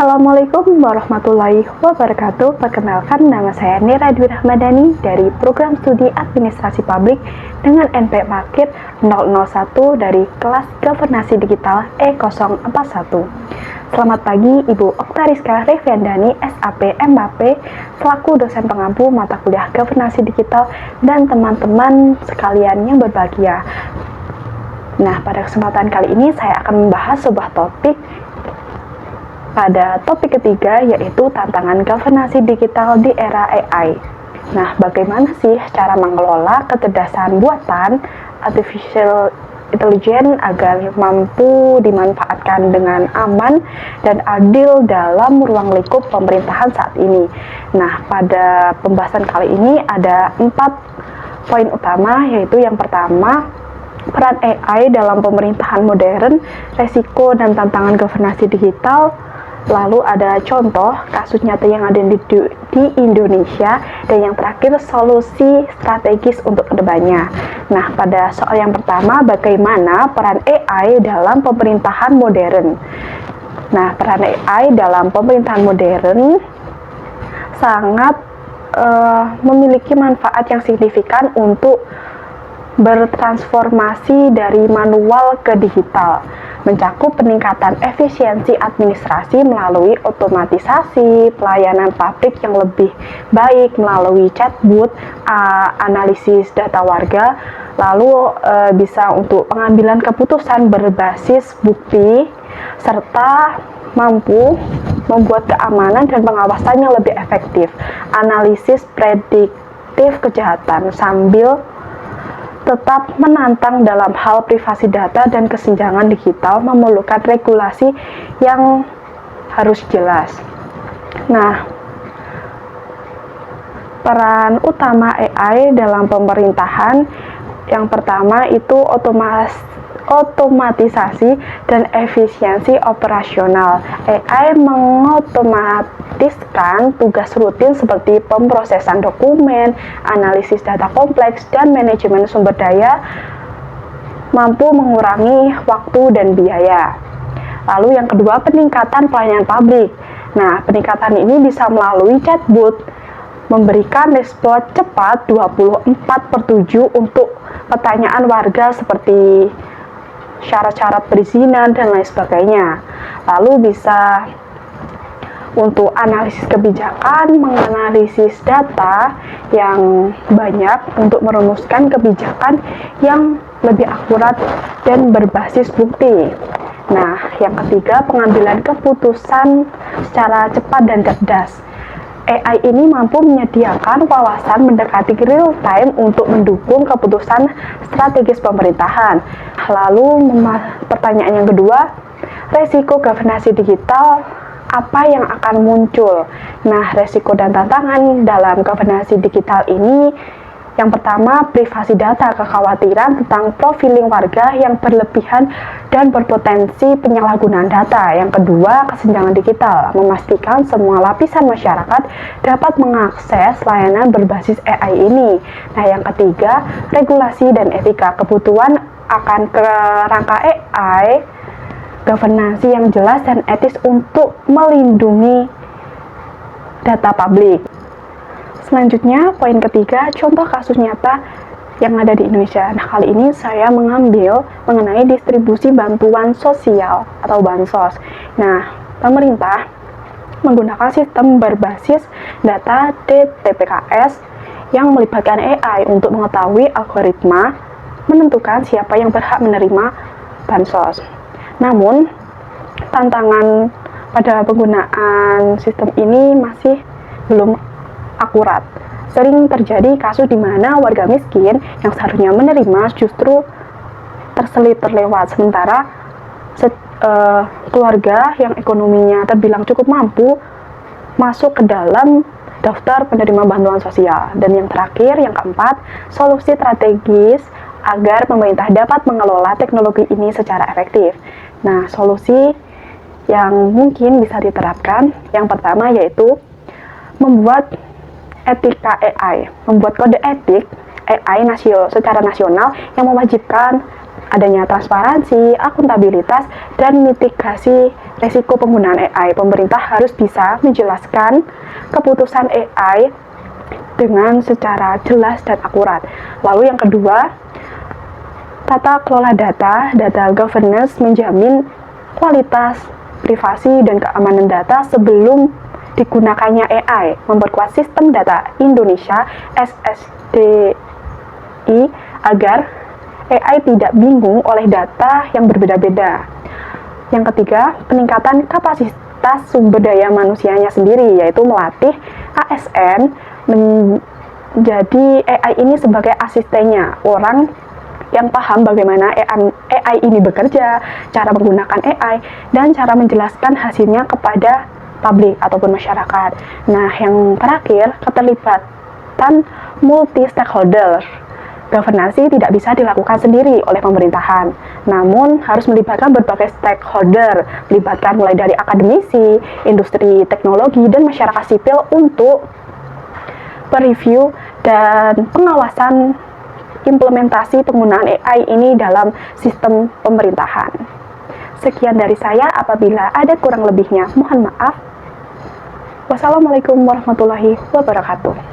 Assalamualaikum warahmatullahi wabarakatuh. Perkenalkan, nama saya Nira Dwi Rahmadani dari Program Studi Administrasi Publik dengan NP Market 001 dari kelas Governasi Digital E041. Selamat pagi Ibu Oktariska Reviandani, SAP MAP, selaku dosen pengampu mata kuliah Governasi Digital dan teman-teman sekalian yang berbahagia. Nah, pada kesempatan kali ini saya akan membahas sebuah topik pada topik ketiga, yaitu tantangan governasi digital di era AI. Nah, bagaimana sih cara mengelola kecerdasan buatan artificial intelligence agar mampu dimanfaatkan dengan aman dan adil dalam ruang lingkup pemerintahan saat ini? Nah, pada pembahasan kali ini ada 4 poin utama, yaitu yang pertama, peran AI dalam pemerintahan modern, resiko dan tantangan governasi digital. Lalu ada contoh kasus nyata yang ada di Indonesia, dan yang terakhir solusi strategis untuk kedepannya. Nah, pada soal yang pertama, bagaimana peran AI dalam pemerintahan modern? Nah, peran AI dalam pemerintahan modern sangat memiliki manfaat yang signifikan untuk bertransformasi dari manual ke digital, mencakup peningkatan efisiensi administrasi melalui otomatisasi, pelayanan publik yang lebih baik melalui chatbot, analisis data warga, lalu bisa untuk pengambilan keputusan berbasis bukti, serta mampu membuat keamanan dan pengawasan yang lebih efektif, analisis prediktif kejahatan, sambil tetap menantang dalam hal privasi data dan kesenjangan digital, memerlukan regulasi yang harus jelas. Nah, peran utama AI dalam pemerintahan yang pertama itu otomatisasi dan efisiensi operasional. AI mengotomatiskan tugas rutin seperti pemrosesan dokumen, analisis data kompleks, dan manajemen sumber daya, mampu mengurangi waktu dan biaya. Lalu yang kedua, peningkatan pelayanan publik. Nah, peningkatan ini bisa melalui chatbot, memberikan respon cepat 24/7 untuk pertanyaan warga seperti syarat-syarat perizinan dan lain sebagainya. Lalu bisa untuk analisis kebijakan, menganalisis data yang banyak untuk merumuskan kebijakan yang lebih akurat dan berbasis bukti. Nah, yang ketiga, pengambilan keputusan secara cepat dan cerdas. AI ini mampu menyediakan wawasan mendekati real time untuk mendukung keputusan strategis pemerintahan. Lalu pertanyaan yang kedua, resiko governasi digital apa yang akan muncul? Nah, resiko dan tantangan dalam governasi digital ini, yang pertama, privasi data, kekhawatiran tentang profiling warga yang berlebihan dan berpotensi penyalahgunaan data. Yang kedua, kesenjangan digital, memastikan semua lapisan masyarakat dapat mengakses layanan berbasis AI ini. Nah, yang ketiga, regulasi dan etika, kebutuhan akan kerangka AI, governance yang jelas dan etis untuk melindungi data publik. Selanjutnya, poin ketiga, contoh kasus nyata yang ada di Indonesia. Nah, kali ini saya mengambil mengenai distribusi bantuan sosial atau bansos. Nah, pemerintah menggunakan sistem berbasis data DTPKS yang melibatkan AI untuk mengetahui algoritma menentukan siapa yang berhak menerima bansos. Namun, tantangan pada penggunaan sistem ini masih belum akurat. Sering terjadi kasus di mana warga miskin yang seharusnya menerima justru terlewat, sementara keluarga yang ekonominya terbilang cukup mampu masuk ke dalam daftar penerima bantuan sosial. Dan yang terakhir, yang keempat, solusi strategis agar pemerintah dapat mengelola teknologi ini secara efektif. Nah, solusi yang mungkin bisa diterapkan, yang pertama yaitu membuat etika AI, membuat kode etik AI secara nasional yang mewajibkan adanya transparansi, akuntabilitas, dan mitigasi Resiko penggunaan AI, pemerintah harus bisa menjelaskan keputusan AI dengan secara jelas dan akurat. Lalu yang kedua, tata kelola data governance menjamin kualitas, privasi, dan keamanan data sebelum digunakannya AI, memperkuat sistem data Indonesia SSDI agar AI tidak bingung oleh data yang berbeda-beda. Yang ketiga, peningkatan kapasitas sumber daya manusianya sendiri, yaitu melatih ASN menjadi AI ini sebagai asistennya, orang yang paham bagaimana AI ini bekerja, cara menggunakan AI, dan cara menjelaskan hasilnya kepada publik ataupun masyarakat. Nah, yang terakhir, keterlibatan multi-stakeholder. Governansi tidak bisa dilakukan sendiri oleh pemerintahan, namun harus melibatkan berbagai stakeholder, melibatkan mulai dari akademisi, industri teknologi, dan masyarakat sipil untuk mereview dan pengawasan implementasi penggunaan AI ini dalam sistem pemerintahan. Sekian dari saya, apabila ada kurang lebihnya, mohon maaf. Wassalamualaikum warahmatullahi wabarakatuh.